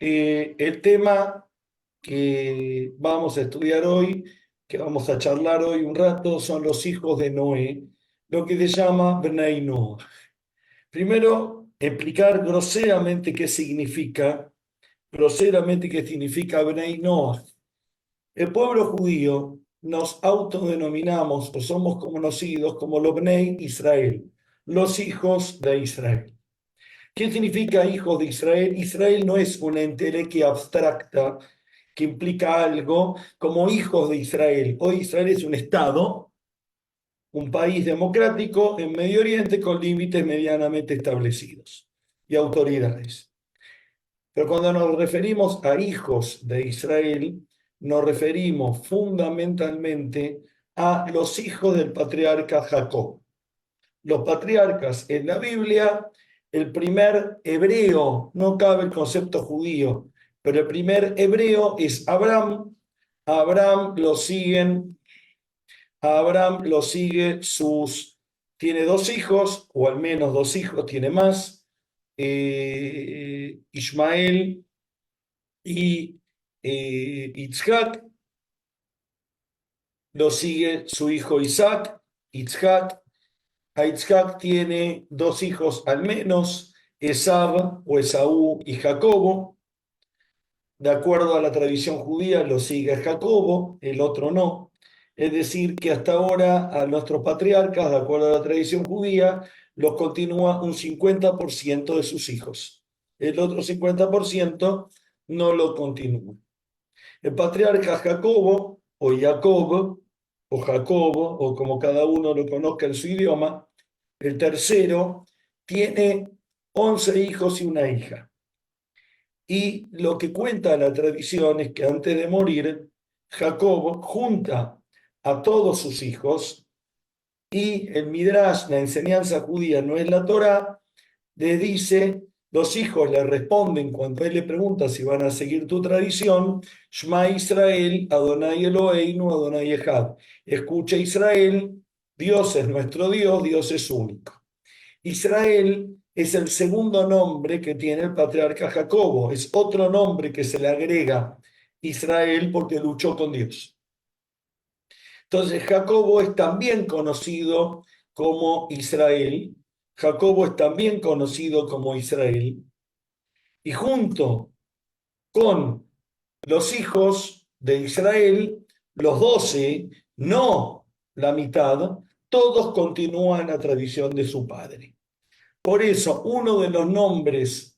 El tema que vamos a estudiar hoy, que vamos a charlar hoy un rato, son los hijos de Noé, lo que se llama Bnei Noah. Primero, explicar groseramente qué significa Bnei Noah. El pueblo judío nos autodenominamos o somos conocidos como los Bnei Israel, los hijos de Israel. ¿Qué significa hijos de Israel? Israel no es una entelequia abstracta que implica algo como hijos de Israel. Hoy Israel es un Estado, un país democrático en Medio Oriente con límites medianamente establecidos y autoridades. Pero cuando nos referimos a hijos de Israel, nos referimos fundamentalmente a los hijos del patriarca Jacob. Los patriarcas en la Biblia, el primer hebreo, no cabe el concepto judío, pero el primer hebreo es Abraham. A Abraham lo siguen, a Abraham lo sigue tiene dos hijos, o al menos dos hijos, tiene más, Ismael y Isaac, lo sigue su hijo Isaac, Isaac. Isaac tiene dos hijos al menos, Esab o Esaú y Jacobo. De acuerdo a la tradición judía, lo sigue Jacobo, el otro no. Es decir, que hasta ahora a nuestros patriarcas, de acuerdo a la tradición judía, los continúa un 50% de sus hijos. El otro 50% no lo continúa. El patriarca Jacobo, o Jacob, o Jacobo, o como cada uno lo conozca en su idioma, el tercero, tiene 11 hijos y una hija. Y lo que cuenta la tradición es que antes de morir, Jacob junta a todos sus hijos y el Midrash, la enseñanza judía, no es la Torá, le dice, los hijos le responden cuando él le pregunta si van a seguir tu tradición, Shema Israel, Adonai Eloheinu, Adonai Echad. Escucha Israel, Dios es nuestro Dios, Dios es único. Israel es el segundo nombre que tiene el patriarca Jacobo, es otro nombre que se le agrega Israel porque luchó con Dios. Entonces Jacobo es también conocido como Israel, Jacobo es también conocido como Israel, y junto con los hijos de Israel, los 12, no la mitad, todos continúan la tradición de su padre. Por eso, uno de los nombres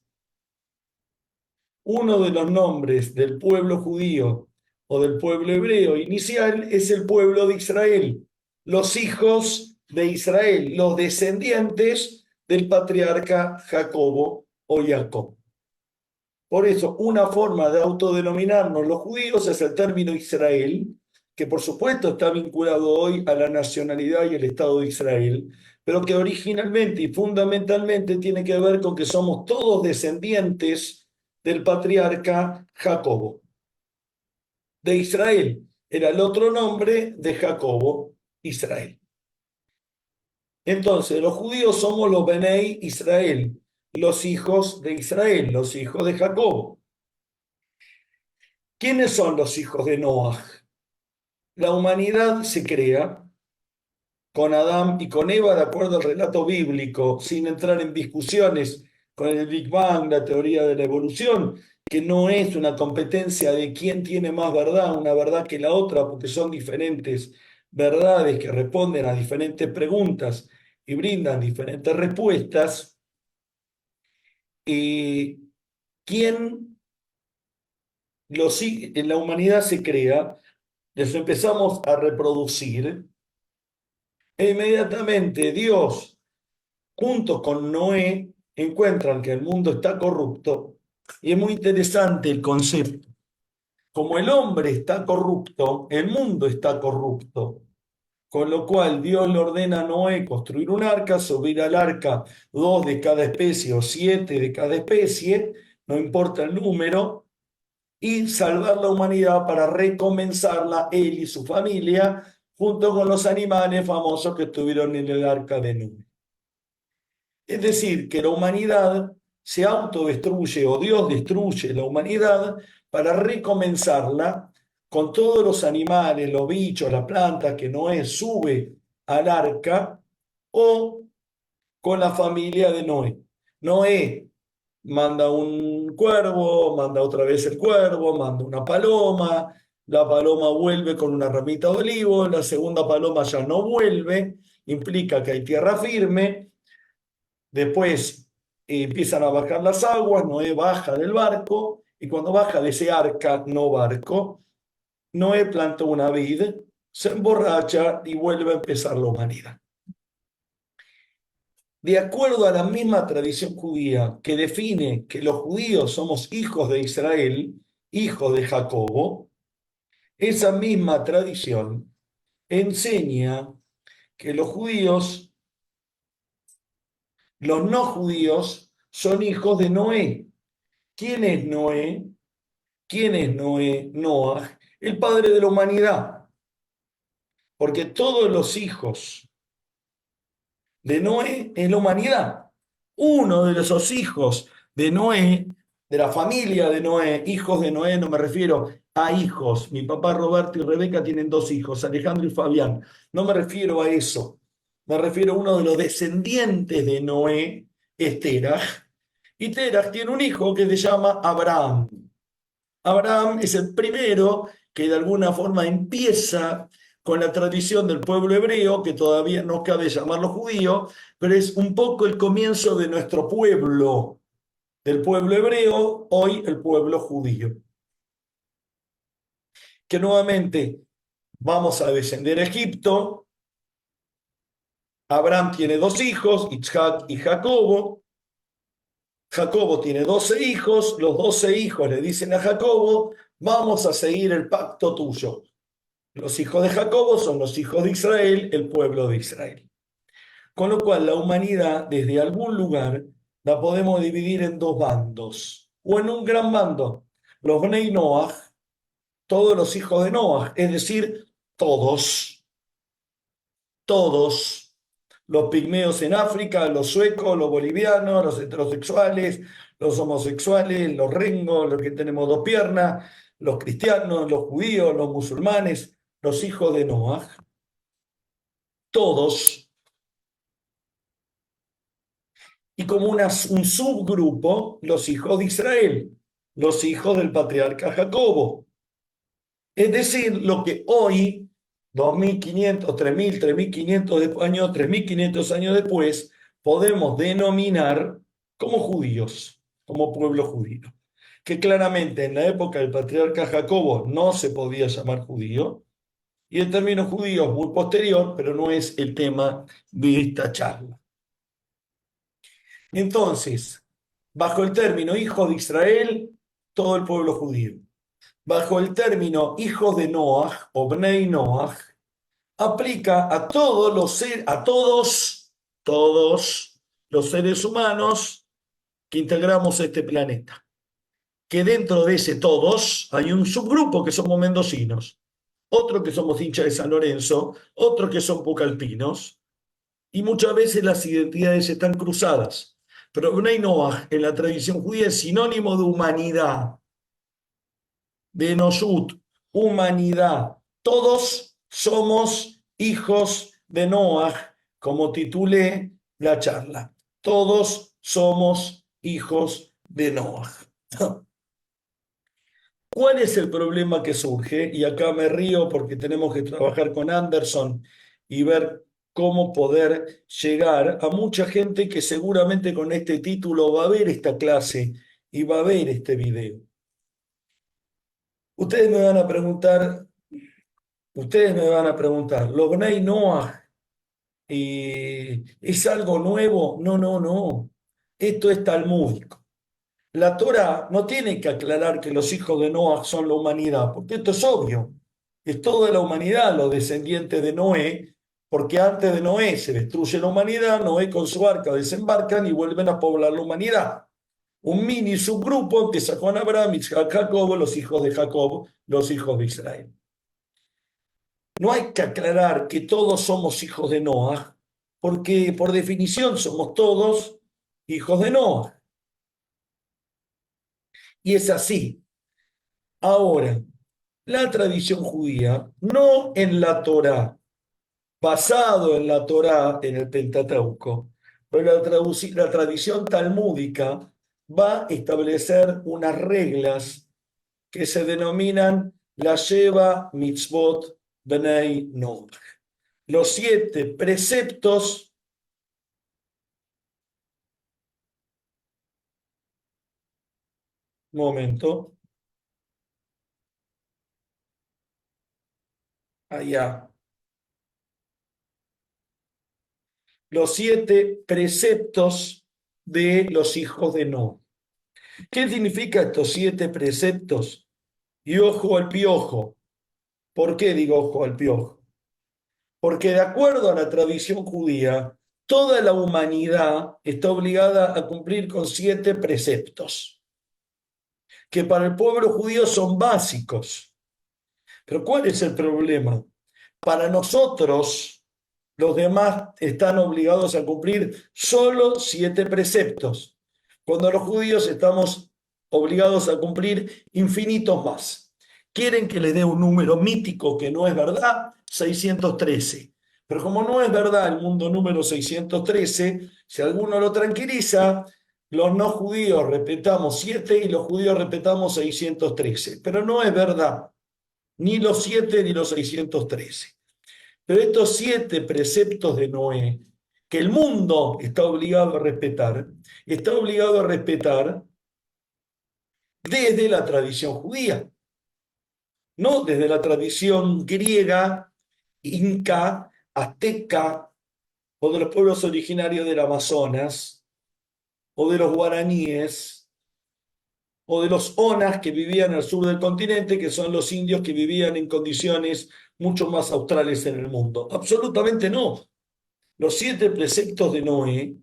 del pueblo judío o del pueblo hebreo inicial es el pueblo de Israel, los hijos de Israel, los descendientes del patriarca Jacobo o Jacob. Por eso, una forma de autodenominarnos los judíos es el término Israel, que por supuesto está vinculado hoy a la nacionalidad y el Estado de Israel, pero que originalmente y fundamentalmente tiene que ver con que somos todos descendientes del patriarca Jacobo. De Israel era el otro nombre de Jacobo, Israel. Entonces, los judíos somos los Benei Israel, los hijos de Israel, los hijos de Jacobo. ¿Quiénes son los hijos de Noah? La humanidad se crea con Adán y con Eva de acuerdo al relato bíblico, sin entrar en discusiones con el Big Bang, la teoría de la evolución, que no es una competencia de quién tiene más verdad, una verdad que la otra, porque son diferentes verdades que responden a diferentes preguntas y brindan diferentes respuestas. ¿Quién en la humanidad se crea? Les empezamos a reproducir e inmediatamente Dios, junto con Noé, encuentran que el mundo está corrupto. Y es muy interesante el concepto. Como el hombre está corrupto, el mundo está corrupto. Con lo cual Dios le ordena a Noé construir un arca, subir al arca 2 de cada especie o 7 de cada especie, no importa el número, y salvar la humanidad para recomenzarla él y su familia, junto con los animales famosos que estuvieron en el arca de Noé. Es decir, que la humanidad se autodestruye o Dios destruye la humanidad para recomenzarla con todos los animales, los bichos, las plantas que Noé sube al arca o con la familia de Noé. Noé manda un cuervo, manda otra vez el cuervo, manda una paloma, la paloma vuelve con una ramita de olivo, la segunda paloma ya no vuelve, implica que hay tierra firme, después empiezan a bajar las aguas, Noé baja del barco, y cuando baja de ese arca, no barco, Noé planta una vid, se emborracha y vuelve a empezar la humanidad. De acuerdo a la misma tradición judía que define que los judíos somos hijos de Israel, hijos de Jacobo, esa misma tradición enseña que los judíos, los no judíos, son hijos de Noé. ¿Quién es Noé? ¿Quién es Noé? Noah, el padre de la humanidad. Porque todos los hijos de Noé es la humanidad. Uno de esos hijos de Noé, de la familia de Noé, hijos de Noé, no me refiero a hijos. Mi papá Roberto y Rebeca tienen dos hijos, Alejandro y Fabián. No me refiero a eso. Me refiero a uno de los descendientes de Noé, es Teraj. Y Teraj tiene un hijo que se llama Abraham. Abraham es el primero que de alguna forma empieza con la tradición del pueblo hebreo, que todavía no cabe llamarlo judío, pero es un poco el comienzo de nuestro pueblo, del pueblo hebreo, hoy el pueblo judío. Que nuevamente vamos a descender a Egipto. Abraham tiene dos hijos, Isaac y Jacobo. Jacobo tiene 12 hijos, los 12 hijos le dicen a Jacobo, vamos a seguir el pacto tuyo. Los hijos de Jacobo son los hijos de Israel, el pueblo de Israel. Con lo cual la humanidad, desde algún lugar, la podemos dividir en dos bandos, o en un gran bando. Los Bnei Noach, todos los hijos de Noach, es decir, todos, los pigmeos en África, los suecos, los bolivianos, los heterosexuales, los homosexuales, los rengos, los que tenemos dos piernas, los cristianos, los judíos, los musulmanes, los hijos de Noach, todos, y como un subgrupo, los hijos de Israel, los hijos del patriarca Jacobo. Es decir, lo que hoy, 2500, 3000, 3500 años, 3500 años después, podemos denominar como judíos, como pueblo judío. Que claramente en la época del patriarca Jacobo no se podía llamar judío, y el término judío es muy posterior, pero no es el tema de esta charla. Entonces, bajo el término hijo de Israel, todo el pueblo judío. Bajo el término hijos de Noach o Bnei Noach, aplica a todos todos los seres humanos que integramos este planeta. Que dentro de ese todos hay un subgrupo que somos mendocinos, otro que somos hinchas de San Lorenzo, otro que son pucalpinos, y muchas veces las identidades están cruzadas. Pero Bnei Noach en la tradición judía es sinónimo de humanidad, de Enoshut, humanidad. Todos somos hijos de Noach, como titulé la charla. Todos somos hijos de Noach. ¿Cuál es el problema que surge? Y acá me río porque tenemos que trabajar con Anderson y ver cómo poder llegar a mucha gente que seguramente con este título va a ver esta clase y va a ver este video. Ustedes me van a preguntar, ¿lo Bnei Noach es algo nuevo? No, no, no. Esto es talmúdico. La Torá no tiene que aclarar que los hijos de Noach son la humanidad, porque esto es obvio. Es toda la humanidad, los descendientes de Noé, porque antes de Noé se destruye la humanidad, Noé con su arca desembarcan y vuelven a poblar la humanidad. Un mini subgrupo empieza con Abraham, Isaac, Jacob, los hijos de Jacob, los hijos de Israel. No hay que aclarar que todos somos hijos de Noah, porque por definición somos todos hijos de Noah. Y es así. Ahora, la tradición judía, no en la Torá, basado en la Torá, en el Pentateuco, pero la tradición talmúdica va a establecer unas reglas que se denominan la Sheva Mitzvot Bnei Noach, los 7 preceptos. Momento, allá. Los 7 preceptos de los hijos de Noé. ¿Qué significa estos 7 preceptos? Y ojo al piojo. ¿Por qué digo ojo al piojo? Porque de acuerdo a la tradición judía, toda la humanidad está obligada a cumplir con 7 preceptos, que para el pueblo judío son básicos. Pero ¿cuál es el problema? Para nosotros, los demás están obligados a cumplir solo 7 preceptos, cuando los judíos estamos obligados a cumplir infinitos más. Quieren que les dé un número mítico que no es verdad, 613. Pero como no es verdad el mundo número 613, si alguno lo tranquiliza, los no judíos respetamos 7 y los judíos respetamos 613. Pero no es verdad, ni los 7 ni los 613. Pero estos 7 preceptos de Noé, que el mundo está obligado a respetar desde la tradición judía, no desde la tradición griega, inca, azteca, o de los pueblos originarios del Amazonas, o de los guaraníes, o de los onas que vivían al sur del continente, que son los indios que vivían en condiciones mucho más australes en el mundo. Absolutamente no. Los 7 preceptos de Noé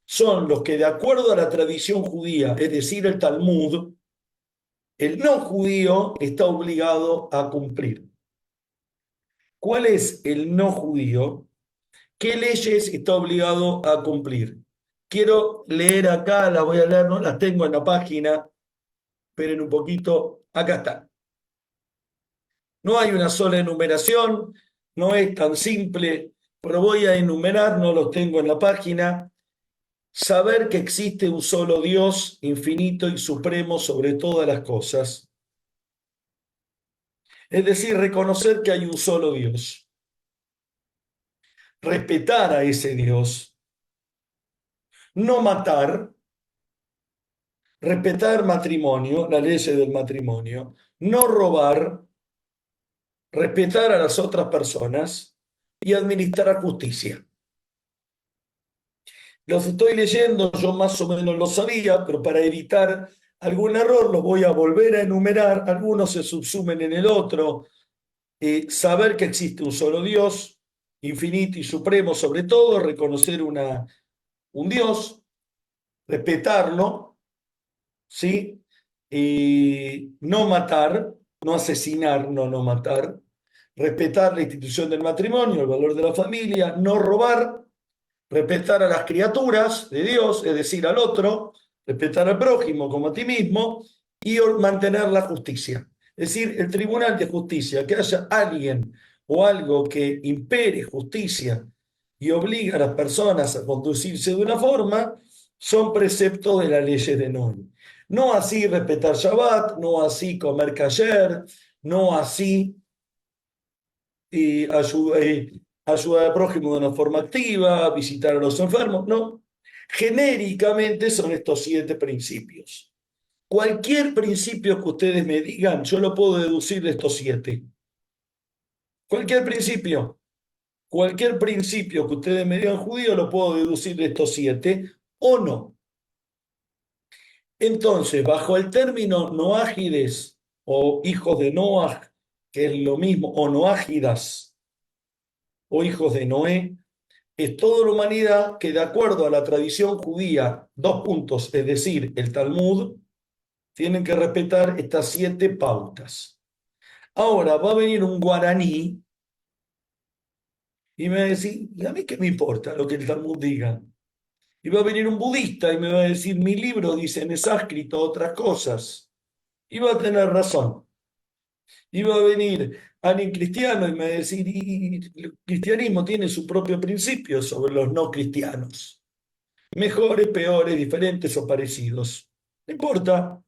son los que, de acuerdo a la tradición judía, es decir, el Talmud, el no judío está obligado a cumplir. ¿Cuál es el no judío? ¿Qué leyes está obligado a cumplir? Quiero leer acá, las voy a leer, no las tengo en la página, esperen un poquito, acá está. No hay una sola enumeración, no es tan simple, pero voy a enumerar, no los tengo en la página. Saber que existe un solo Dios infinito y supremo sobre todas las cosas. Es decir, reconocer que hay un solo Dios. Respetar a ese Dios. No matar. Respetar matrimonio, la ley del matrimonio. No robar. Respetar a las otras personas y administrar justicia. Los estoy leyendo, yo más o menos lo sabía, pero para evitar algún error los voy a volver a enumerar, algunos se subsumen en el otro. Saber que existe un solo Dios, infinito y supremo sobre todo, reconocer un Dios, respetarlo, ¿sí? No matar, no asesinar, no matar, respetar la institución del matrimonio, el valor de la familia, no robar, respetar a las criaturas de Dios, es decir, al otro, respetar al prójimo como a ti mismo y mantener la justicia. Es decir, el tribunal de justicia, que haya alguien o algo que impere justicia y obliga a las personas a conducirse de una forma, son preceptos de la ley de Noé. No así respetar Shabbat, no así comer kasher, no así ayudar al prójimo de una forma activa, visitar a los enfermos, no. Genéricamente son estos 7 principios. Cualquier principio que ustedes me digan, yo lo puedo deducir de estos 7. Cualquier principio. Cualquier principio que ustedes me digan judío, lo puedo deducir de estos 7 o no. Entonces, bajo el término noágides o hijos de Noah, que es lo mismo, o noágidas o hijos de Noé, es toda la humanidad que, de acuerdo a la tradición judía, 2 puntos, es decir, el Talmud, tienen que respetar estas 7 pautas. Ahora va a venir un guaraní y me va a decir, ¿y a mí qué me importa lo que el Talmud diga? Y va a venir un budista y me va a decir, mi libro dice en sánscrito otras cosas. Iba a tener razón. Iba a venir alguien cristiano y me va a decir, y el cristianismo tiene su propio principio sobre los no cristianos. Mejores, peores, diferentes o parecidos. No importa.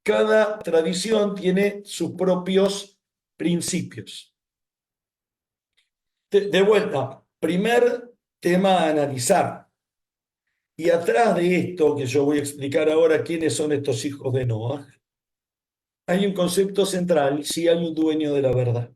Cada tradición tiene sus propios principios. De vuelta, primer tema a analizar. Y atrás de esto, que yo voy a explicar ahora quiénes son estos hijos de Noah, hay un concepto central, si hay un dueño de la verdad.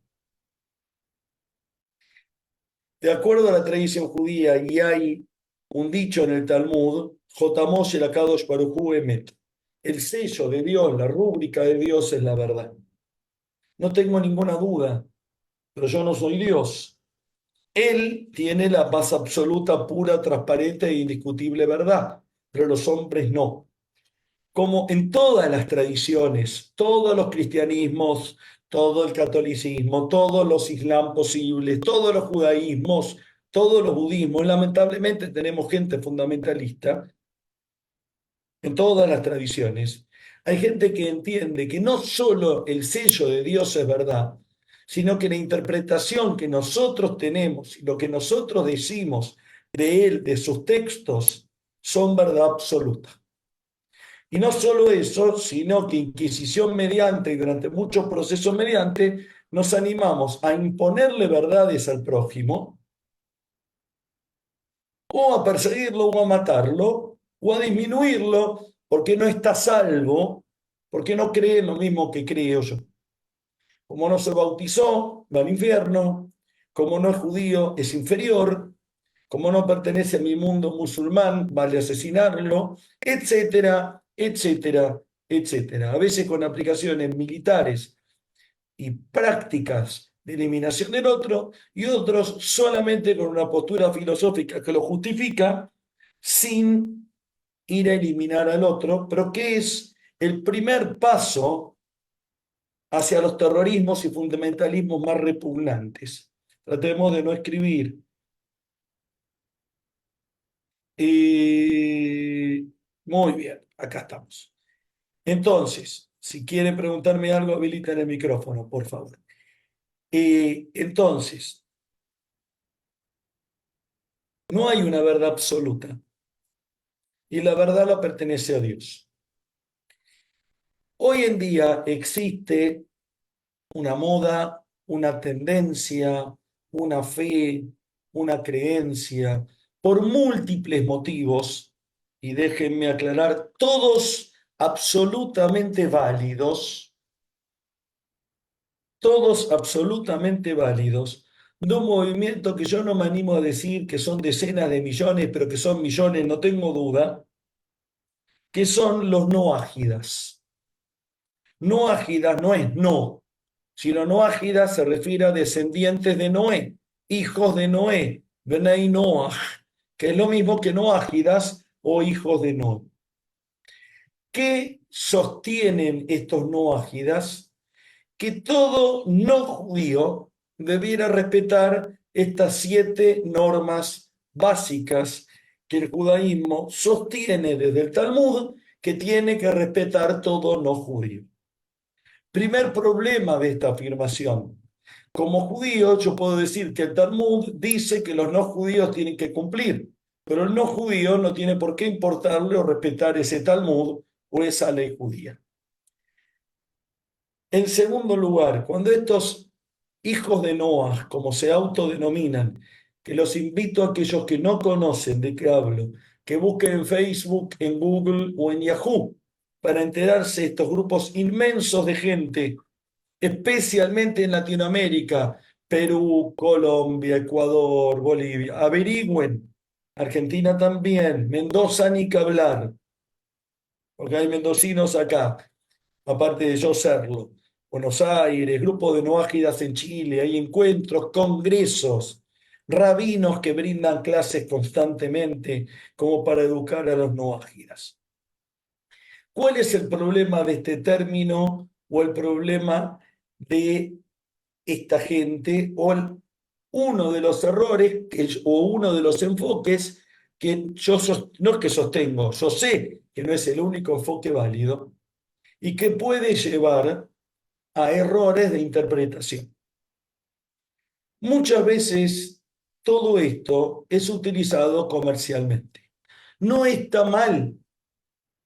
De acuerdo a la tradición judía, y hay un dicho en el Talmud, Jotamoshe la Kadosh Baruj Hu Emet. El sello de Dios, la rúbrica de Dios es la verdad. No tengo ninguna duda, pero yo no soy Dios. Él tiene la más absoluta, pura, transparente e indiscutible verdad, pero los hombres no. Como en todas las tradiciones, todos los cristianismos, todo el catolicismo, todos los islam posibles, todos los judaísmos, todos los budismos, lamentablemente tenemos gente fundamentalista en todas las tradiciones. Hay gente que entiende que no solo el sello de Dios es verdad, sino que la interpretación que nosotros tenemos y lo que nosotros decimos de él, de sus textos, son verdad absoluta. Y no solo eso, sino que Inquisición mediante y durante muchos procesos mediante, nos animamos a imponerle verdades al prójimo, o a perseguirlo, o a matarlo, o a disminuirlo, porque no está a salvo, porque no cree lo mismo que creo yo. Como no se bautizó, va al infierno. Como no es judío, es inferior. Como no pertenece a mi mundo musulmán, vale asesinarlo, etcétera, etcétera, etcétera. A veces con aplicaciones militares y prácticas de eliminación del otro, y otros solamente con una postura filosófica que lo justifica sin ir a eliminar al otro, pero que es el primer paso hacia los terrorismos y fundamentalismos más repugnantes. Tratemos de no escribir. Muy bien, acá estamos. Entonces, si quieren preguntarme algo, habiliten el micrófono, por favor. Entonces, no hay una verdad absoluta y la verdad la pertenece a Dios. Hoy en día existe una moda, una tendencia, una fe, una creencia, por múltiples motivos, y déjenme aclarar, todos todos absolutamente válidos, de un movimiento que yo no me animo a decir que son decenas de millones, pero que son millones, no tengo duda, que son los no ágidas. No ágidas no es no, sino no ágidas se refiere a descendientes de Noé, hijos de Noé, Benei Noah, que es lo mismo que no ágidas o hijos de Noé. ¿Qué sostienen estos no ágidas? Que todo no judío debiera respetar estas 7 normas básicas que el judaísmo sostiene desde el Talmud que tiene que respetar todo no judío. Primer problema de esta afirmación. Como judío, yo puedo decir que el Talmud dice que los no judíos tienen que cumplir, pero el no judío no tiene por qué importarle o respetar ese Talmud o esa ley judía. En segundo lugar, cuando estos hijos de Noah, como se autodenominan, que los invito a aquellos que no conocen de qué hablo, que busquen en Facebook, en Google o en Yahoo, para enterarse de estos grupos inmensos de gente, especialmente en Latinoamérica, Perú, Colombia, Ecuador, Bolivia. Averigüen, Argentina también, Mendoza ni que hablar, porque hay mendocinos acá, aparte de yo serlo. Buenos Aires, grupo de noágidas en Chile, hay encuentros, congresos, rabinos que brindan clases constantemente como para educar a los noágidas. ¿Cuál es el problema de este término o el problema de esta gente o uno de los errores o uno de los enfoques que yo no es que sostengo, yo sé que no es el único enfoque válido, y que puede llevar a errores de interpretación. Muchas veces todo esto es utilizado comercialmente. No está mal,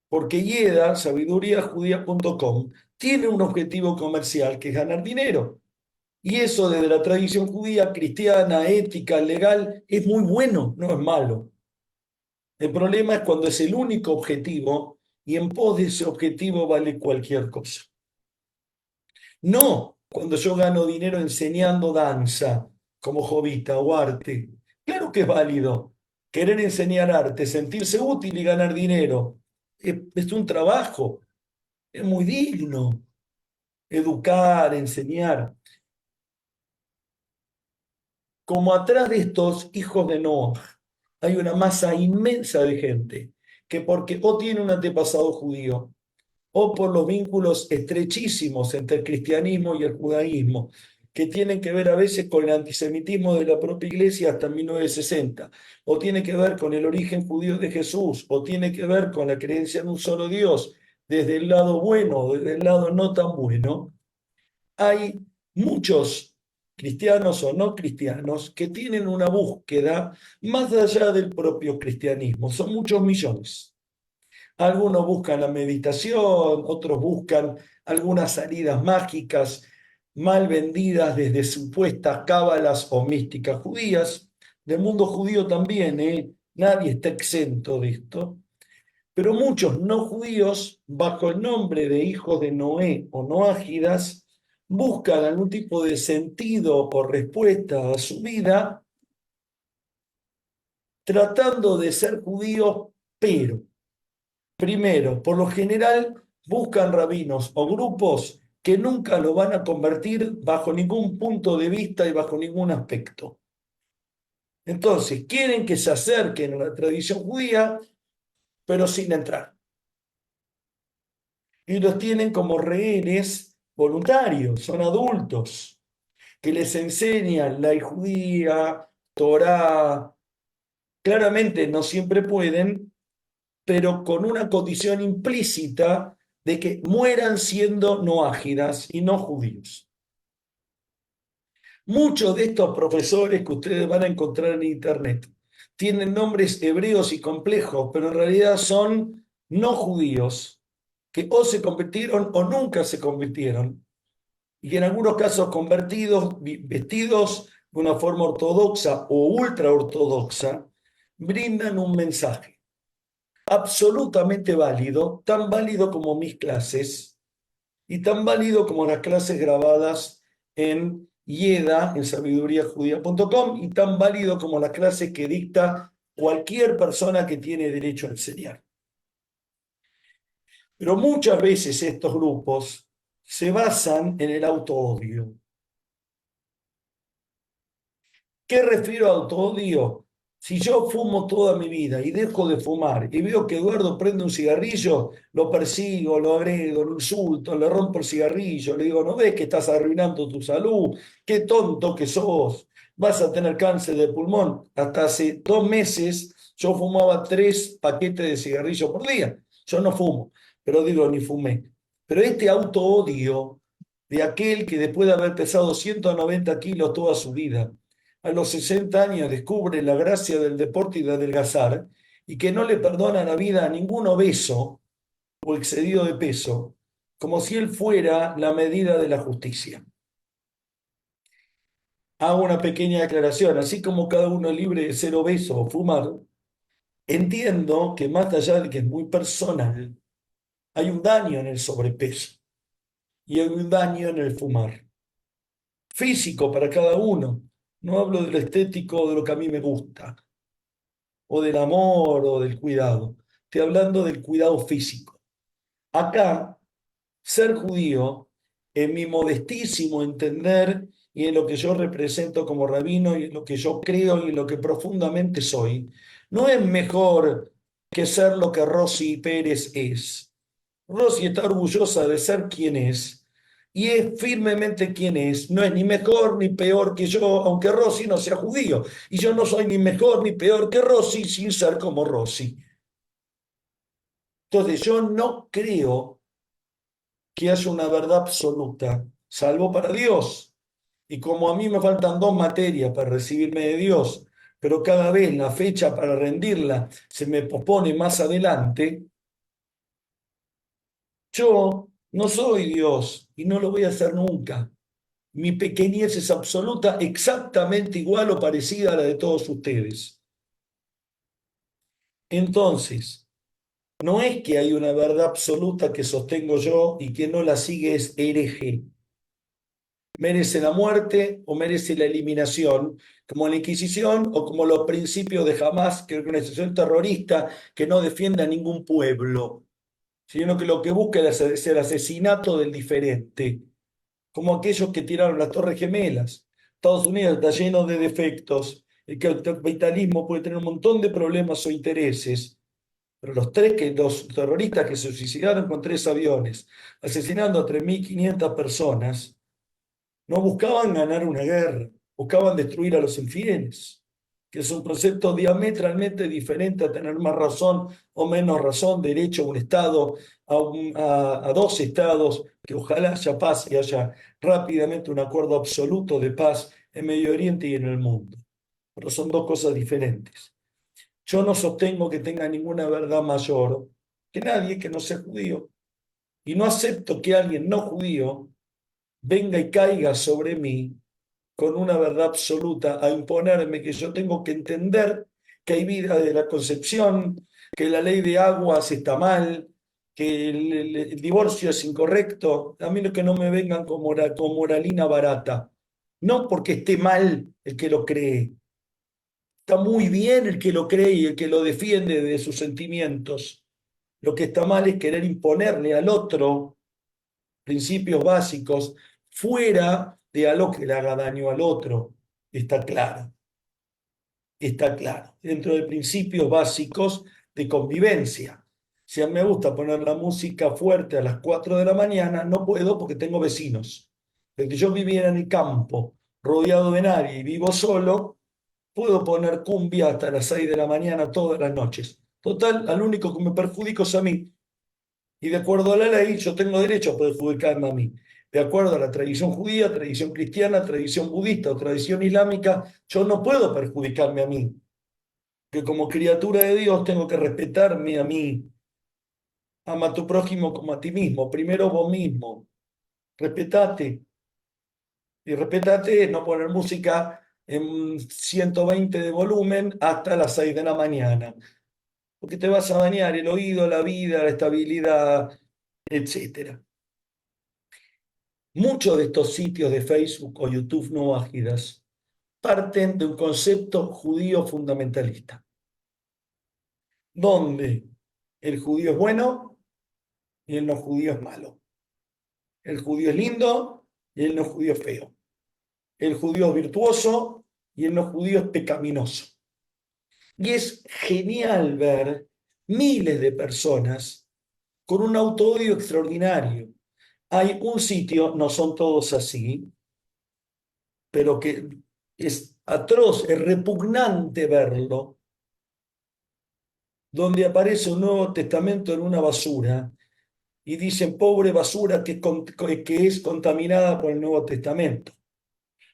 porque IEDA, sabiduriajudía.com, tiene un objetivo comercial que es ganar dinero. Y eso desde la tradición judía, cristiana, ética, legal, es muy bueno, no es malo. El problema es cuando es el único objetivo y en pos de ese objetivo vale cualquier cosa. No cuando yo gano dinero enseñando danza como jovita o arte. Claro que es válido querer enseñar arte, sentirse útil y ganar dinero. Es un trabajo, es muy digno educar, enseñar. Como atrás de estos hijos de Noah hay una masa inmensa de gente que porque o tiene un antepasado judío o por los vínculos estrechísimos entre el cristianismo y el judaísmo, que tienen que ver a veces con el antisemitismo de la propia iglesia hasta 1960, o tiene que ver con el origen judío de Jesús, o tiene que ver con la creencia en un solo Dios, desde el lado bueno o desde el lado no tan bueno. Hay muchos cristianos o no cristianos que tienen una búsqueda más allá del propio cristianismo. Son muchos millones. Algunos buscan la meditación, otros buscan algunas salidas mágicas mal vendidas desde supuestas cábalas o místicas judías. Del mundo judío también, ¿eh? Nadie está exento de esto. Pero muchos no judíos, bajo el nombre de hijos de Noé o noágidas, buscan algún tipo de sentido o respuesta a su vida tratando de ser judíos, pero primero, por lo general, buscan rabinos o grupos que nunca lo van a convertir bajo ningún punto de vista y bajo ningún aspecto. Entonces, quieren que se acerquen a la tradición judía, pero sin entrar. Y los tienen como rehenes voluntarios, son adultos, que les enseñan la judía, Torá. Claramente no siempre pueden, pero con una condición implícita de que mueran siendo noágidas y no judíos. Muchos de estos profesores que ustedes van a encontrar en internet tienen nombres hebreos y complejos, pero en realidad son no judíos, que o se convirtieron o nunca se convirtieron, y que en algunos casos convertidos, vestidos de una forma ortodoxa o ultra ortodoxa, brindan un mensaje absolutamente válido, tan válido como mis clases y tan válido como las clases grabadas en IEDA, en sabiduriajudía.com, y tan válido como las clases que dicta cualquier persona que tiene derecho a enseñar. Pero muchas veces estos grupos se basan en el autoodio. ¿Qué refiero a autoodio? Si yo fumo toda mi vida y dejo de fumar y veo que Eduardo prende un cigarrillo, lo persigo, lo agredo, lo insulto, le rompo el cigarrillo, le digo, ¿no ves que estás arruinando tu salud? ¡Qué tonto que sos! Vas a tener cáncer de pulmón. Hasta hace 2 meses yo fumaba 3 paquetes de cigarrillos por día. Yo no fumo, pero digo, ni fumé. Pero este autoodio de aquel que después de haber pesado 190 kilos toda su vida, a los 60 años descubre la gracia del deporte y de adelgazar, y que no le perdona la vida a ningún obeso o excedido de peso, como si él fuera la medida de la justicia. Hago una pequeña aclaración, así como cada uno es libre de ser obeso o fumar, entiendo que más allá de que es muy personal, hay un daño en el sobrepeso y hay un daño en el fumar. Físico para cada uno. No hablo de lo estético o de lo que a mí me gusta, o del amor o del cuidado. Estoy hablando del cuidado físico. Acá, ser judío, en mi modestísimo entender y en lo que yo represento como rabino y en lo que yo creo y en lo que profundamente soy, no es mejor que ser lo que Rosy Pérez es. Rosy está orgullosa de ser quien es y es firmemente quien es. No es ni mejor ni peor que yo, aunque Rosy no sea judío. Y yo no soy ni mejor ni peor que Rosy sin ser como Rosy. Entonces yo no creo que haya una verdad absoluta, salvo para Dios. Y como a mí me faltan 2 materias para recibirme de Dios, pero cada vez la fecha para rendirla se me pospone más adelante, yo no soy Dios y no lo voy a hacer nunca. Mi pequeñez es absoluta, exactamente igual o parecida a la de todos ustedes. Entonces, no es que hay una verdad absoluta que sostengo yo y que no la sigue es hereje. Merece la muerte o merece la eliminación, como la Inquisición o como los principios de Hamas, que es una organización terrorista que no defiende a ningún pueblo, sino que lo que busca es el asesinato del diferente, como aquellos que tiraron las Torres Gemelas. Estados Unidos está lleno de defectos, el capitalismo puede tener un montón de problemas o intereses, pero los terroristas que se suicidaron con 3 aviones, asesinando a 3.500 personas, no buscaban ganar una guerra, buscaban destruir a los infieles, que es un concepto diametralmente diferente a tener más razón o menos razón, derecho a un Estado, a 2 estados, que ojalá haya paz y haya rápidamente un acuerdo absoluto de paz en Medio Oriente y en el mundo. Pero son 2 cosas diferentes. Yo no sostengo que tenga ninguna verdad mayor que nadie que no sea judío. Y no acepto que alguien no judío venga y caiga sobre mí con una verdad absoluta a imponerme que yo tengo que entender que hay vida de la concepción, que la ley de aguas está mal, que el divorcio es incorrecto. A mí que no me vengan con moralina barata. No porque esté mal el que lo cree. Está muy bien el que lo cree y el que lo defiende de sus sentimientos. Lo que está mal es querer imponerle al otro principios básicos fuera de algo que le haga daño al otro. Está claro, está claro. Dentro de principios básicos de convivencia. Si a mí me gusta poner la música fuerte a las 4 de la mañana, no puedo porque tengo vecinos. Pero si yo viviera en el campo, rodeado de nadie y vivo solo, puedo poner cumbia hasta las 6 de la mañana todas las noches. Total, al único que me perjudico es a mí. Y de acuerdo a la ley, yo tengo derecho a perjudicarme a mí. De acuerdo a la tradición judía, tradición cristiana, tradición budista o tradición islámica, yo no puedo perjudicarme a mí. Que como criatura de Dios tengo que respetarme a mí. Ama a tu prójimo como a ti mismo. Primero vos mismo. Respetate. Y respetate es no poner música en 120 de volumen hasta las 6 de la mañana. Porque te vas a dañar el oído, la vida, la estabilidad, etcétera. Muchos de estos sitios de Facebook o YouTube no ágidas parten de un concepto judío fundamentalista, donde el judío es bueno y el no judío es malo. El judío es lindo y el no judío es feo. El judío es virtuoso y el no judío es pecaminoso. Y es genial ver miles de personas con un autoodio extraordinario. Hay un sitio, no son todos así, pero que es atroz, es repugnante verlo, donde aparece un Nuevo Testamento en una basura y dicen, pobre basura que es contaminada por el Nuevo Testamento.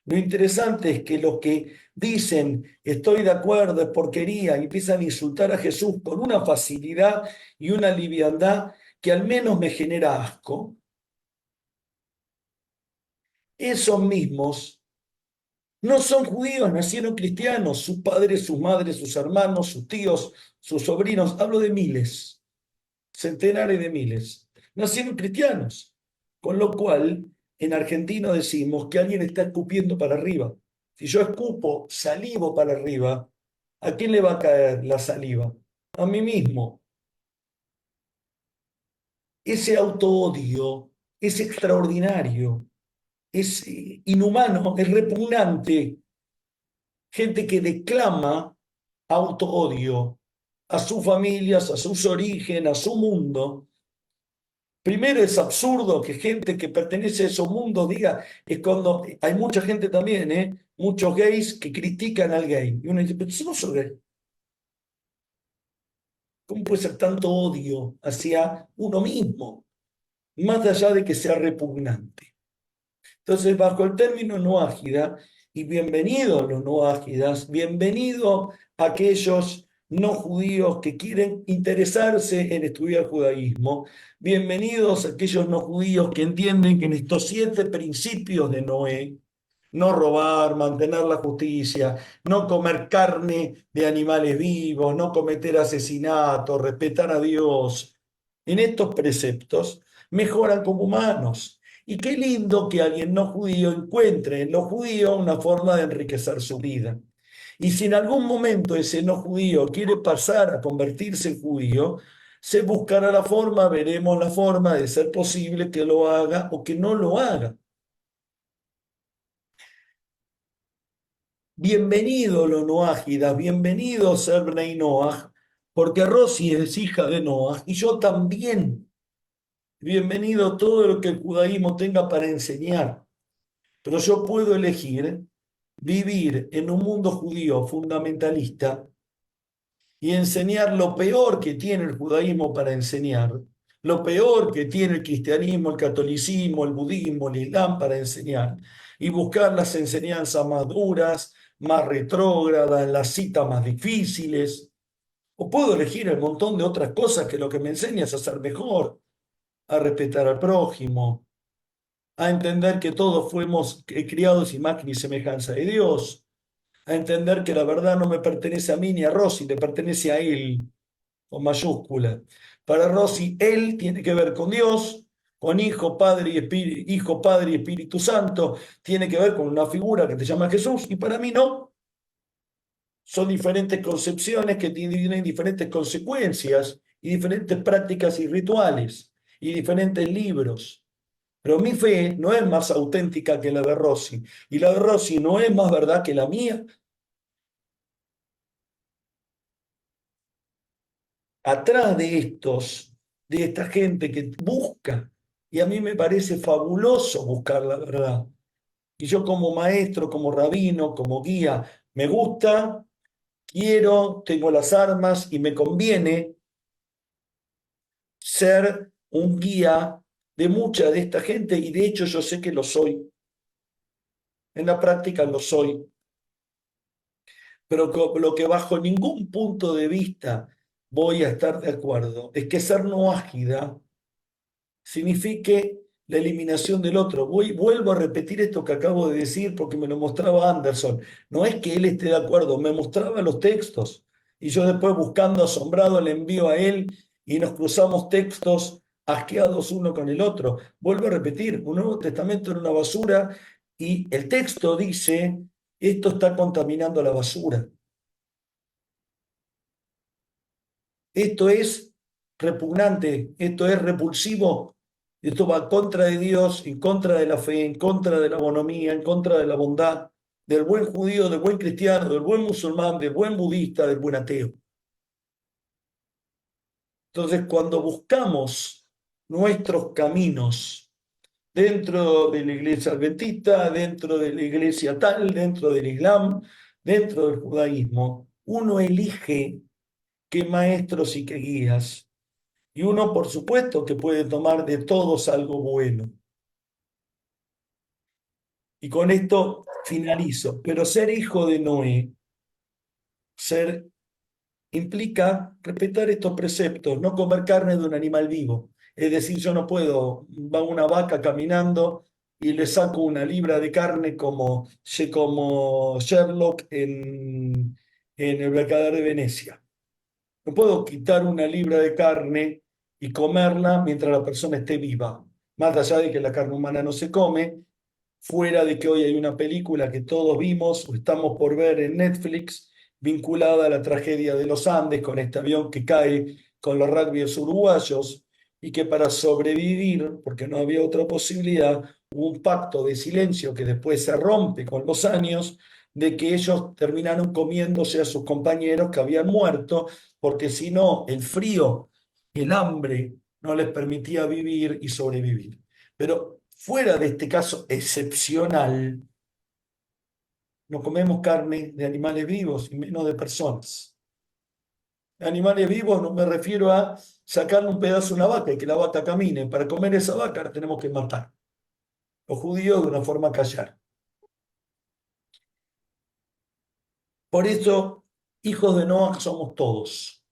Lo interesante es que los que dicen, estoy de acuerdo, es porquería, y empiezan a insultar a Jesús con una facilidad y una liviandad que al menos me genera asco, esos mismos no son judíos, nacieron cristianos, sus padres, sus madres, sus hermanos, sus tíos, sus sobrinos, hablo de miles, centenares de miles, nacieron cristianos, con lo cual en argentino decimos que alguien está escupiendo para arriba. Si yo escupo, salivo para arriba, ¿a quién le va a caer la saliva? A mí mismo. Ese autoodio es extraordinario, es inhumano, es repugnante. Gente que declama autoodio a sus familias, a sus orígenes, a su mundo. Primero es absurdo que gente que pertenece a esos mundos diga, es cuando hay mucha gente también, muchos gays que critican al gay. Y uno dice, pero si no soy gay. ¿Cómo puede ser tanto odio hacia uno mismo? más allá de que sea repugnante. Entonces, bajo el término no ágida, y bienvenidos los no ágidas, bienvenido a aquellos no judíos que quieren interesarse en estudiar judaísmo, bienvenidos a aquellos no judíos que entienden que en estos 7 principios de Noé, no robar, mantener la justicia, no comer carne de animales vivos, no cometer asesinatos, respetar a Dios, en estos preceptos mejoran como humanos. Y qué lindo que alguien no judío encuentre en lo judío una forma de enriquecer su vida. Y si en algún momento ese no judío quiere pasar a convertirse en judío, se buscará la forma, veremos la forma de ser posible que lo haga o que no lo haga. Bienvenido lo Noágidas, bienvenido ser Bnei Noach, porque Rosy es hija de Noach y yo también. Bienvenido todo lo que el judaísmo tenga para enseñar. Pero yo puedo elegir vivir en un mundo judío fundamentalista y enseñar lo peor que tiene el judaísmo para enseñar, lo peor que tiene el cristianismo, el catolicismo, el budismo, el islam para enseñar, y buscar las enseñanzas más duras, más retrógradas, las citas más difíciles. O puedo elegir el montón de otras cosas que lo que me enseña es a ser mejor, a respetar al prójimo, a entender que todos fuimos criados imagen y semejanza de Dios, a entender que la verdad no me pertenece a mí ni a Rosy, le pertenece a él, con mayúscula. Para Rosy, él tiene que ver con Dios, con Hijo, Padre y Espíritu Santo, tiene que ver con una figura que te llama Jesús, y para mí no. Son diferentes concepciones que tienen diferentes consecuencias y diferentes prácticas y rituales y diferentes libros. Pero mi fe no es más auténtica que la de Rossi, y la de Rossi no es más verdad que la mía. Atrás de esta gente que busca, y a mí me parece fabuloso buscar la verdad. Y yo como maestro, como rabino, como guía, me gusta, quiero, tengo las armas y me conviene ser un guía de mucha de esta gente, y de hecho yo sé que lo soy. En la práctica lo soy. Pero lo que bajo ningún punto de vista voy a estar de acuerdo es que ser no ágida signifique la eliminación del otro. Vuelvo a repetir esto que acabo de decir porque me lo mostraba Anderson. No es que él esté de acuerdo, me mostraba los textos y yo después buscando asombrado le envío a él y nos cruzamos textos asqueados uno con el otro. Vuelvo a repetir, un Nuevo Testamento era una basura y el texto dice, esto está contaminando la basura. Esto es repugnante, esto es repulsivo, esto va en contra de Dios, en contra de la fe, en contra de la bonomía, en contra de la bondad, del buen judío, del buen cristiano, del buen musulmán, del buen budista, del buen ateo. Entonces, cuando buscamos nuestros caminos dentro de la iglesia adventista, dentro de la iglesia tal, dentro del Islam, dentro del judaísmo, uno elige qué maestros y qué guías. Y uno, por supuesto, que puede tomar de todos algo bueno. Y con esto finalizo. Pero ser hijo de Noé, ser implica respetar estos preceptos, no comer carne de un animal vivo. Es decir, yo no puedo, va una vaca caminando y le saco una libra de carne como Sherlock en el Mercader de Venecia. No puedo quitar una libra de carne y comerla mientras la persona esté viva. Más allá de que la carne humana no se come, fuera de que hoy hay una película que todos vimos o estamos por ver en Netflix vinculada a la tragedia de los Andes con este avión que cae con los rugbyers uruguayos y que para sobrevivir, porque no había otra posibilidad, hubo un pacto de silencio que después se rompe con los años, de que ellos terminaron comiéndose a sus compañeros que habían muerto, porque si no, el frío, el hambre no les permitía vivir y sobrevivir. Pero fuera de este caso excepcional, no comemos carne de animales vivos y menos de personas. Animales vivos no me refiero a sacarle un pedazo a una vaca y que la vaca camine. Para comer esa vaca la tenemos que matar. Los judíos de una forma callar. Por eso, hijos de Noah somos todos.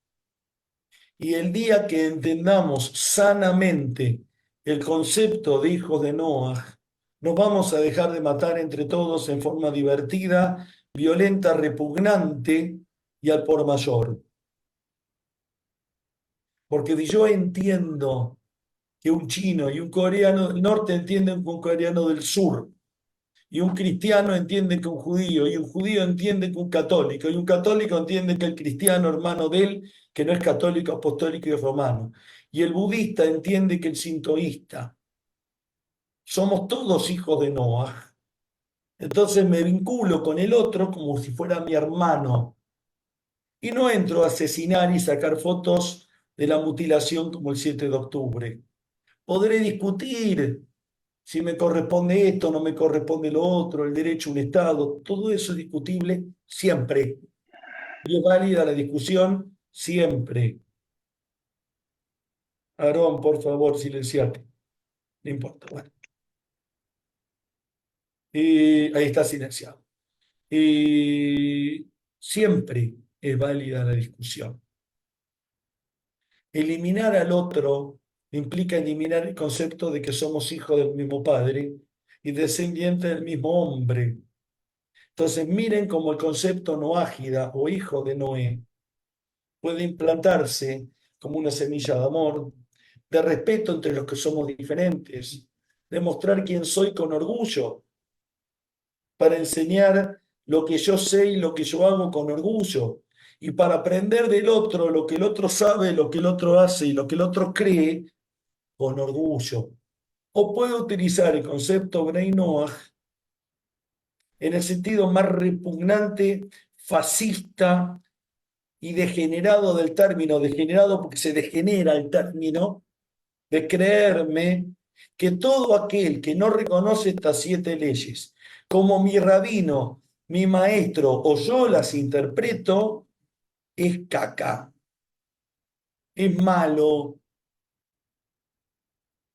Y el día que entendamos sanamente el concepto de hijos de Noah, nos vamos a dejar de matar entre todos en forma divertida, violenta, repugnante y al por mayor. Porque si yo entiendo que un chino y un coreano del norte entienden que un coreano del sur, y un cristiano entiende que un judío, y un judío entiende que un católico, y un católico entiende que el cristiano hermano de él, que no es católico, apostólico y romano, y el budista entiende que el sintoísta. Somos todos hijos de Noah. Entonces me vinculo con el otro como si fuera mi hermano. Y no entro a asesinar y sacar fotos de la mutilación como el 7 de octubre. Podré discutir si me corresponde esto, no me corresponde lo otro, el derecho a un Estado, todo eso es discutible siempre. Y es válida la discusión siempre. Aarón, por favor, silenciate. No importa. Bueno, ahí está silenciado. Siempre es válida la discusión. Eliminar al otro implica eliminar el concepto de que somos hijos del mismo padre y descendientes del mismo hombre. Entonces, miren cómo el concepto noágida o hijo de Noé puede implantarse como una semilla de amor, de respeto entre los que somos diferentes, de mostrar quién soy con orgullo, para enseñar lo que yo sé y lo que yo hago con orgullo, y para aprender del otro lo que el otro sabe, lo que el otro hace y lo que el otro cree con orgullo. O puedo utilizar el concepto Bnei Noach en el sentido más repugnante, fascista y degenerado del término, degenerado porque se degenera el término, de creerme que todo aquel que no reconoce estas 7 leyes como mi rabino, mi maestro o yo las interpreto, es caca, es malo,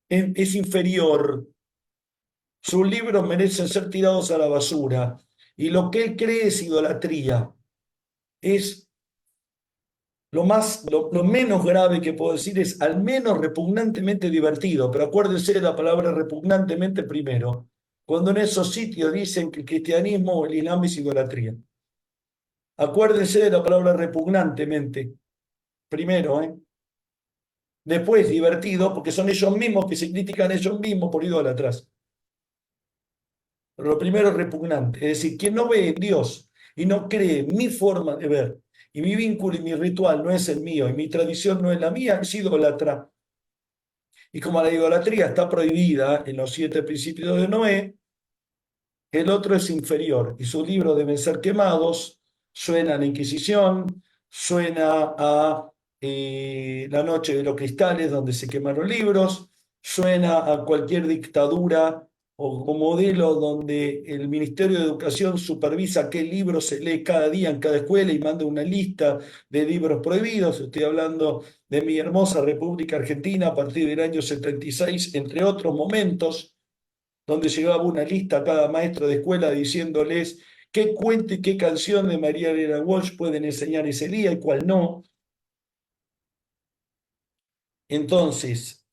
es inferior. Sus libros merecen ser tirados a la basura y lo que él cree es idolatría. Es lo menos grave que puedo decir es al menos repugnantemente divertido, pero acuérdense de la palabra repugnantemente primero, cuando en esos sitios dicen que el cristianismo o el islam es idolatría. Acuérdense de la palabra repugnantemente primero, ¿eh? Después divertido, porque son ellos mismos que se critican a ellos mismos por idólatras. Pero lo primero es repugnante, es decir, quien no ve en Dios y no cree en mi forma de ver, y mi vínculo y mi ritual no es el mío, y mi tradición no es la mía, es idólatra. Y como la idolatría está prohibida en los 7 principios de Noé, el otro es inferior y sus libros deben ser quemados. Suena a la Inquisición, suena a la Noche de los Cristales, donde se quemaron libros, suena a cualquier dictadura o modelo donde el Ministerio de Educación supervisa qué libros se lee cada día en cada escuela y manda una lista de libros prohibidos. Estoy hablando de mi hermosa República Argentina a partir del año 76, entre otros momentos donde llegaba una lista a cada maestro de escuela diciéndoles qué cuento y qué canción de María Elena Walsh pueden enseñar ese día y cuál no. Entonces,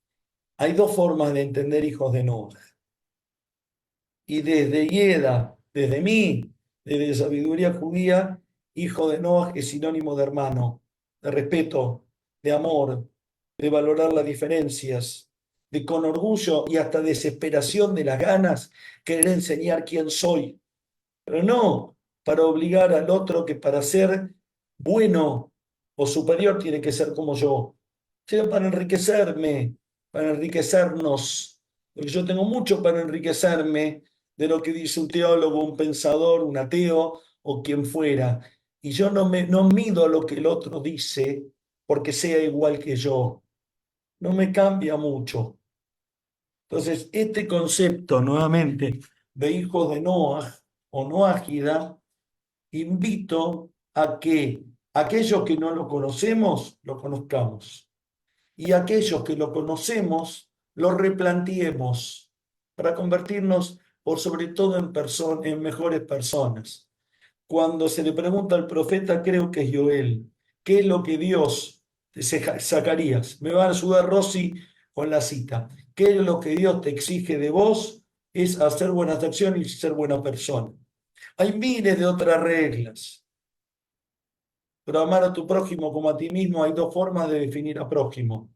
hay 2 formas de entender hijos de Noah. Y desde Yeda, desde mí, desde sabiduría judía, hijo de Noah es sinónimo de hermano, de respeto, de amor, de valorar las diferencias, de con orgullo y hasta desesperación de las ganas querer enseñar quién soy, pero no para obligar al otro que para ser bueno o superior tiene que ser como yo, sino para enriquecerme, para enriquecernos, porque yo tengo mucho para enriquecerme de lo que dice un teólogo, un pensador, un ateo o quien fuera, y yo no mido lo que el otro dice porque sea igual que yo, no me cambia mucho. Entonces, este concepto nuevamente de hijos de Noah o Noágida invito a que Aquellos que no lo conocemos, lo conozcamos. Y aquellos que lo conocemos, lo replanteemos para convertirnos, por sobre todo, en mejores personas. Cuando se le pregunta al profeta, creo que es Joel, ¿qué es lo que Dios, Zacarías, me va a ayudar Rosy con la cita, qué es lo que Dios te exige de vos? Es hacer buenas acciones y ser buena persona. Hay miles de otras reglas, pero amar a tu prójimo como a ti mismo, hay dos formas de definir a prójimo.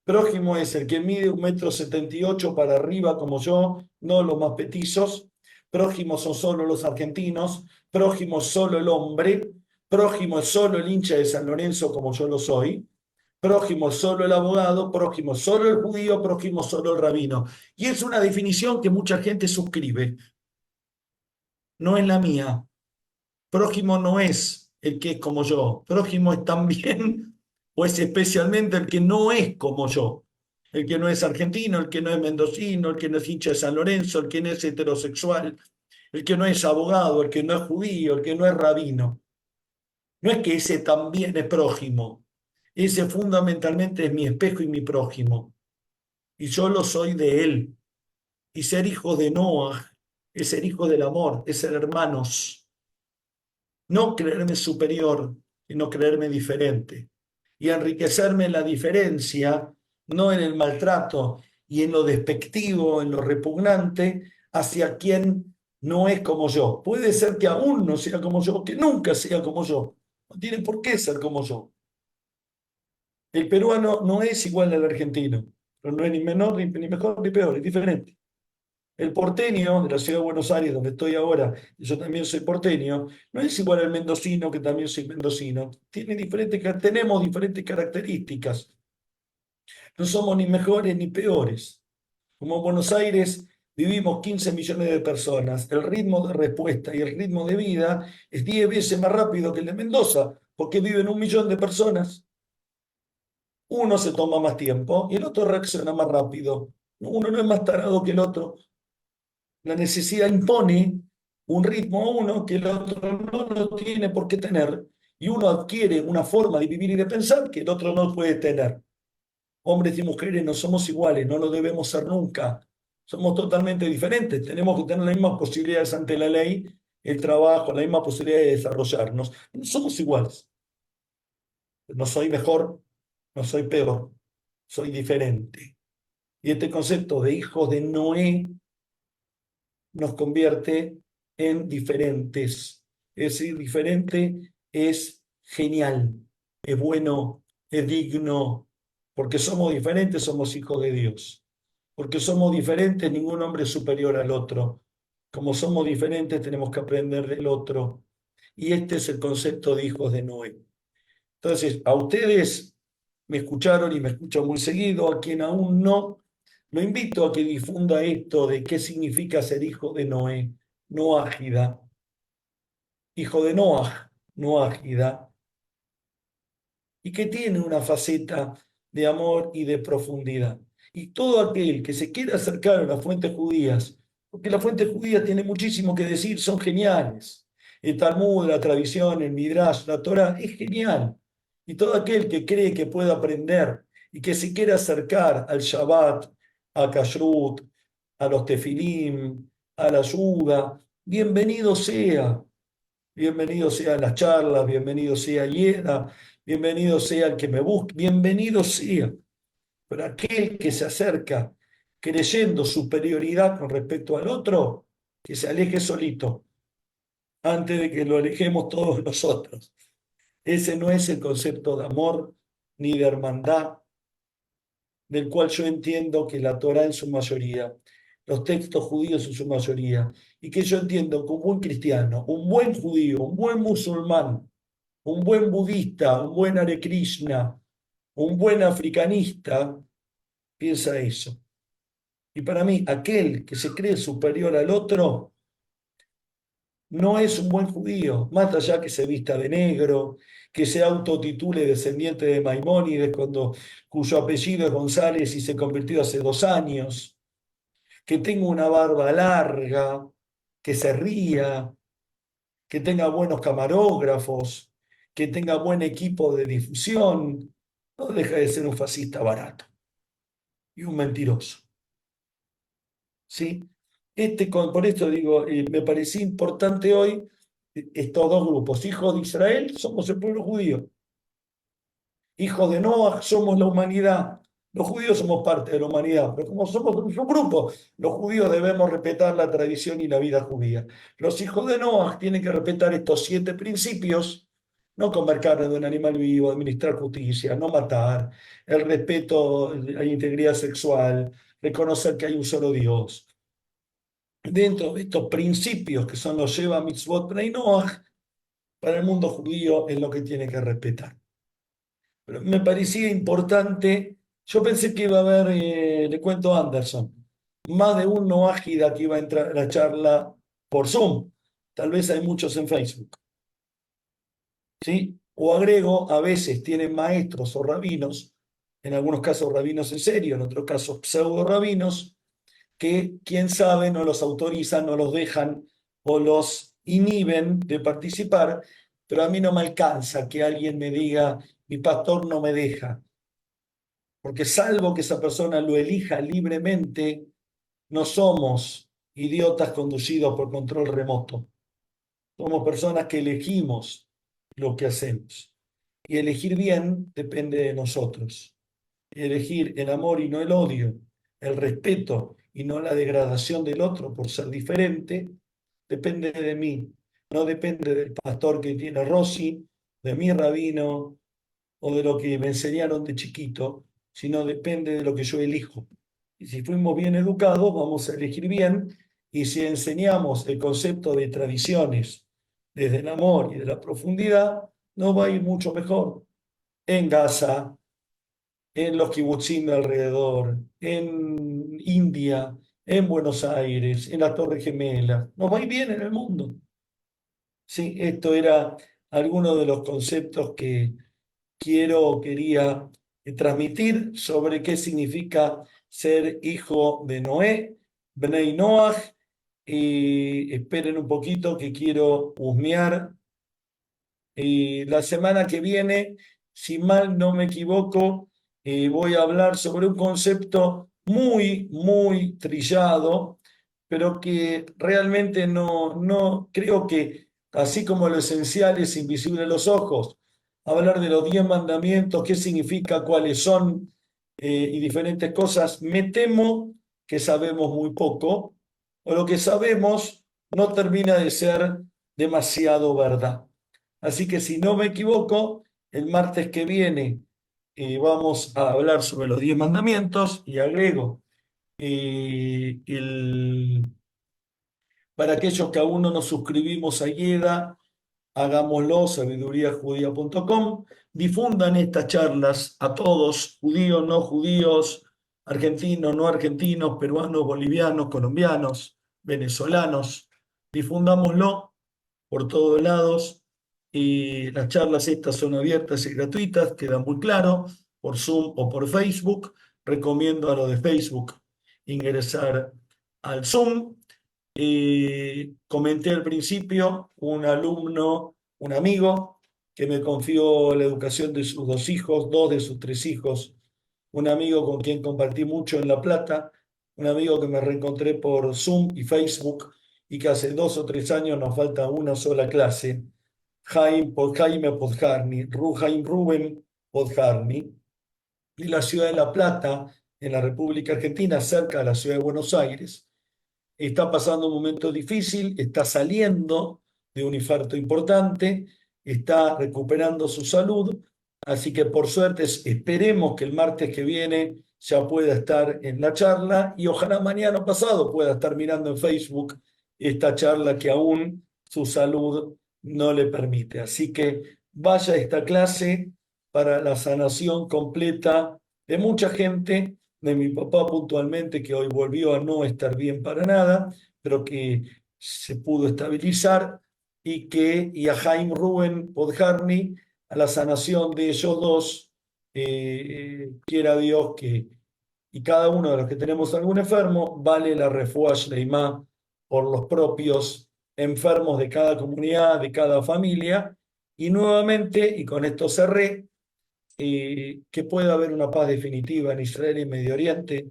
Prójimo es el que mide 1,78 m para arriba como yo, no los más petizos. Prójimo son solo los argentinos. Prójimo es solo el hombre. Prójimo es solo el hincha de San Lorenzo como yo lo soy. Prójimo es solo el abogado. Prójimo es solo el judío. Prójimo es solo el rabino. Y es una definición que mucha gente suscribe. No es la mía. Prójimo no es el que es como yo. Prójimo es también, o es especialmente el que no es como yo. El que no es argentino, el que no es mendocino, el que no es hincha de San Lorenzo, el que no es heterosexual, el que no es abogado, el que no es judío, el que no es rabino. No es que ese también es prójimo. Ese fundamentalmente es mi espejo y mi prójimo. Y yo lo soy de él. Y ser hijo de Noah es ser hijo del amor, es ser hermanos. No creerme superior, sino creerme diferente. Y enriquecerme en la diferencia, no en el maltrato y en lo despectivo, en lo repugnante, hacia quien no es como yo. Puede ser que aún no sea como yo, que nunca sea como yo. No tiene por qué ser como yo. El peruano no es igual al argentino, pero no es ni menor, ni mejor, ni peor, es diferente. El porteño de la ciudad de Buenos Aires, donde estoy ahora, y yo también soy porteño, no es igual al mendocino, que también soy mendocino. Tenemos diferentes características. No somos ni mejores ni peores. Como en Buenos Aires vivimos 15 millones de personas, el ritmo de respuesta y el ritmo de vida es 10 veces más rápido que el de Mendoza, porque viven 1 millón de personas. Uno se toma más tiempo y el otro reacciona más rápido. Uno no es más tarado que el otro. La necesidad impone un ritmo a uno que el otro no lo tiene por qué tener, y uno adquiere una forma de vivir y de pensar que el otro no puede tener. Hombres y mujeres no somos iguales, no lo debemos ser nunca. Somos totalmente diferentes, tenemos que tener las mismas posibilidades ante la ley, el trabajo, la misma posibilidad de desarrollarnos. No somos iguales. No soy mejor, no soy peor, soy diferente. Y este concepto de hijo de Noé nos convierte en diferentes. Es decir, diferente es genial, es bueno, es digno, porque somos diferentes, somos hijos de Dios. Porque somos diferentes, ningún hombre es superior al otro. Como somos diferentes, tenemos que aprender del otro. Y este es el concepto de hijos de Noé. Entonces, a ustedes me escucharon y me escuchan muy seguido, a quien aún no, lo invito a que difunda esto de qué significa ser hijo de Noé, Noágida, hijo de Noaj, Noágida, y que tiene una faceta de amor y de profundidad. Y todo aquel que se quiera acercar a las fuentes judías, porque las fuentes judías tienen muchísimo que decir, son geniales. El Talmud, la tradición, el Midrash, la Torah, es genial. Y todo aquel que cree que puede aprender y que se quiera acercar al Shabbat, a Kashrut, a los Tefilim, a la ayuda, bienvenido sea. Bienvenido sea a las charlas, bienvenido sea Yeda, bienvenido sea el que me busque, bienvenido sea. Pero aquel que se acerca creyendo superioridad con respecto al otro, que se aleje solito, antes de que lo alejemos todos nosotros. Ese no es el concepto de amor ni de hermandad, del cual yo entiendo que la Torá en su mayoría, los textos judíos en su mayoría, y que yo entiendo que un buen cristiano, un buen judío, un buen musulmán, un buen budista, un buen Hare Krishna, un buen africanista, piensa eso. Y para mí, aquel que se cree superior al otro no es un buen judío, más allá que se vista de negro, que se autotitule descendiente de Maimónides, cuyo apellido es González y se convirtió hace 2 años, que tenga una barba larga, que se ría, que tenga buenos camarógrafos, que tenga buen equipo de difusión, no deja de ser un fascista barato y un mentiroso. ¿Sí? Por esto digo, me parecía importante hoy estos dos grupos, hijos de Israel, somos el pueblo judío, hijos de Noah, somos la humanidad. Los judíos somos parte de la humanidad, pero como somos un grupo, los judíos debemos respetar la tradición y la vida judía. Los hijos de Noah tienen que respetar estos 7 principios: no comer carne de un animal vivo, administrar justicia, no matar, el respeto a la integridad sexual, reconocer que hay un solo Dios. Dentro de estos principios que son los Sheva Mitzvot Bnei Noach, para el mundo judío es lo que tiene que respetar. Pero me parecía importante, yo pensé que iba a haber, le cuento a Anderson, más de un Noágida que iba a entrar a la charla por Zoom. Tal vez hay muchos en Facebook. ¿Sí? O agrego, a veces tienen maestros o rabinos, en algunos casos rabinos en serio, en otros casos pseudo rabinos, que quién sabe no los autorizan, no los dejan o los inhiben de participar, pero a mí no me alcanza que alguien me diga, mi pastor no me deja, porque salvo que esa persona lo elija libremente, no somos idiotas conducidos por control remoto, somos personas que elegimos lo que hacemos. Y elegir bien depende de nosotros. Elegir el amor y no el odio, el respeto y no la degradación del otro por ser diferente, depende de mí. No depende del pastor que tiene Rossi, de mi rabino o de lo que me enseñaron de chiquito, sino depende de lo que yo elijo. Y si fuimos bien educados, vamos a elegir bien. Y si enseñamos el concepto de tradiciones desde el amor y de la profundidad, nos va a ir mucho mejor. En Gaza, en los kibutzim de alrededor, en India, en Buenos Aires, en la Torre Gemela. Nos va a ir bien en el mundo. Sí, esto era alguno de los conceptos que quería transmitir sobre qué significa ser hijo de Noé, Bnei Noach. Y esperen un poquito que quiero husmear. Y la semana que viene, si mal no me equivoco, voy a hablar sobre un concepto muy, muy trillado, pero que realmente no creo que, así como lo esencial es invisible a los ojos, hablar de los 10 mandamientos, qué significa, cuáles son, y diferentes cosas, me temo que sabemos muy poco, o lo que sabemos no termina de ser demasiado verdad. Así que si no me equivoco, el martes que viene vamos a hablar sobre los 10 mandamientos y agrego para aquellos que aún no nos suscribimos a IEDA, hagámoslo, sabiduríajudía.com, difundan estas charlas a todos, judíos, no judíos, argentinos, no argentinos, peruanos, bolivianos, colombianos, venezolanos, difundámoslo por todos lados. Y las charlas estas son abiertas y gratuitas, queda muy claro, por Zoom o por Facebook. Recomiendo a los de Facebook ingresar al Zoom. Comenté al principio, un alumno, un amigo, que me confió la educación de sus 2 hijos, 2 de sus 3 hijos, un amigo con quien compartí mucho en La Plata, un amigo que me reencontré por Zoom y Facebook y que hace 2 o 3 años nos falta una sola clase, Jaime Podjarny, Jaime Rubén Podjarny, de la ciudad de La Plata, en la República Argentina, cerca de la ciudad de Buenos Aires. Está pasando un momento difícil, está saliendo de un infarto importante, está recuperando su salud, así que por suerte esperemos que el martes que viene ya pueda estar en la charla y ojalá mañana pasado pueda estar mirando en Facebook esta charla que aún su salud no le permite. Así que vaya a esta clase para la sanación completa de mucha gente, de mi papá puntualmente, que hoy volvió a no estar bien para nada, pero que se pudo estabilizar, y a Jaime Rubén Podjarny, a la sanación de ellos dos, quiera Dios que, y cada uno de los que tenemos algún enfermo, vale la refuah shleimá por los propios enfermos de cada comunidad, de cada familia, Y nuevamente, y con esto cerré, que pueda haber una paz definitiva en Israel y Medio Oriente,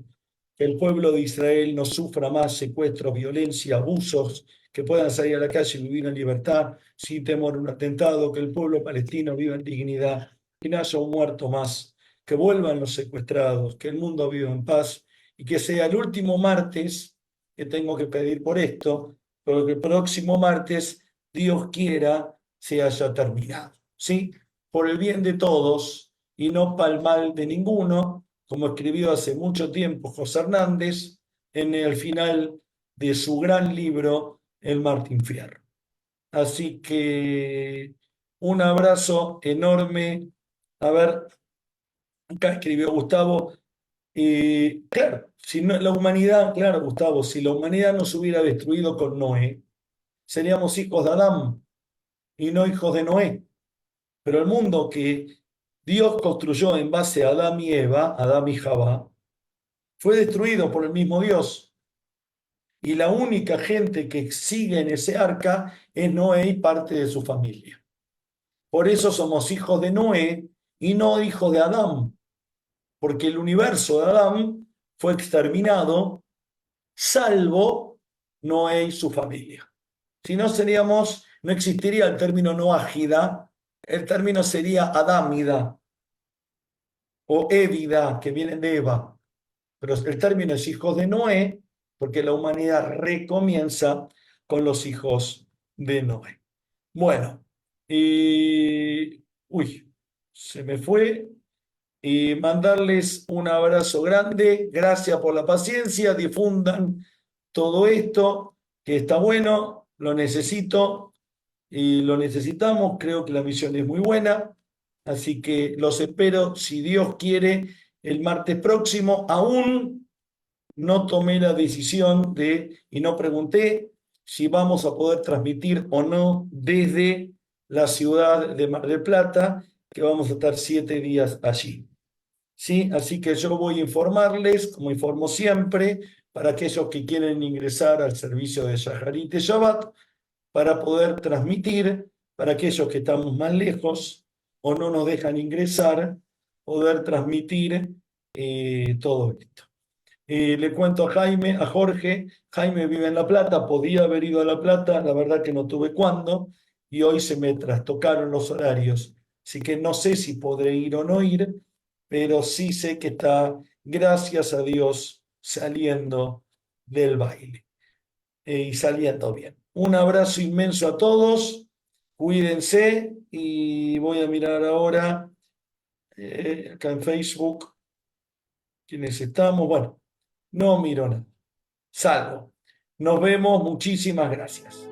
que el pueblo de Israel no sufra más secuestros, violencia, abusos, que puedan salir a la calle y vivir en libertad sin temor a un atentado, que el pueblo palestino viva en dignidad, que no haya un muerto más, que vuelvan los secuestrados, que el mundo viva en paz y que sea el último martes que tengo que pedir por esto, pero que el próximo martes, Dios quiera, se haya terminado. ¿Sí? Por el bien de todos y no para el mal de ninguno, como escribió hace mucho tiempo José Hernández en el final de su gran libro, El Martín Fierro. Así que un abrazo enorme. A ver, acá escribió Gustavo. Claro, si no, la humanidad, claro, Gustavo, si la humanidad no se hubiera destruido con Noé, seríamos hijos de Adán y no hijos de Noé. Pero el mundo que Dios construyó en base a Adán y Eva, Adán y Jabá, fue destruido por el mismo Dios. Y la única gente que sigue en ese arca es Noé y parte de su familia. Por eso somos hijos de Noé y no hijos de Adán, porque el universo de Adán fue exterminado, salvo Noé y su familia. Si no seríamos, no existiría el término noágida, el término sería adámida o évida, que vienen de Eva. Pero el término es hijos de Noé, porque la humanidad recomienza con los hijos de Noé. Bueno, uy, se me fue. Y mandarles un abrazo grande. Gracias por la paciencia. Difundan todo esto, que está bueno, lo necesito y lo necesitamos. Creo que la misión es muy buena. Así que los espero, si Dios quiere, el martes próximo. Aún no tomé la decisión y no pregunté si vamos a poder transmitir o no desde la ciudad de Mar del Plata, que vamos a estar 7 días allí. ¿Sí? Así que yo voy a informarles, como informo siempre, para aquellos que quieren ingresar al servicio de Shaharit y Shabbat, para poder transmitir, para aquellos que estamos más lejos o no nos dejan ingresar, poder transmitir todo esto. Le cuento a Jaime, a Jorge. Jaime vive en La Plata, podía haber ido a La Plata, la verdad que no tuve cuándo, y hoy se me trastocaron los horarios. Así que no sé si podré ir o no ir, pero sí sé que está, gracias a Dios, saliendo del baile y saliendo bien. Un abrazo inmenso a todos, cuídense y voy a mirar ahora acá en Facebook quiénes estamos. Bueno, no miro nada. Salvo. Nos vemos, muchísimas gracias.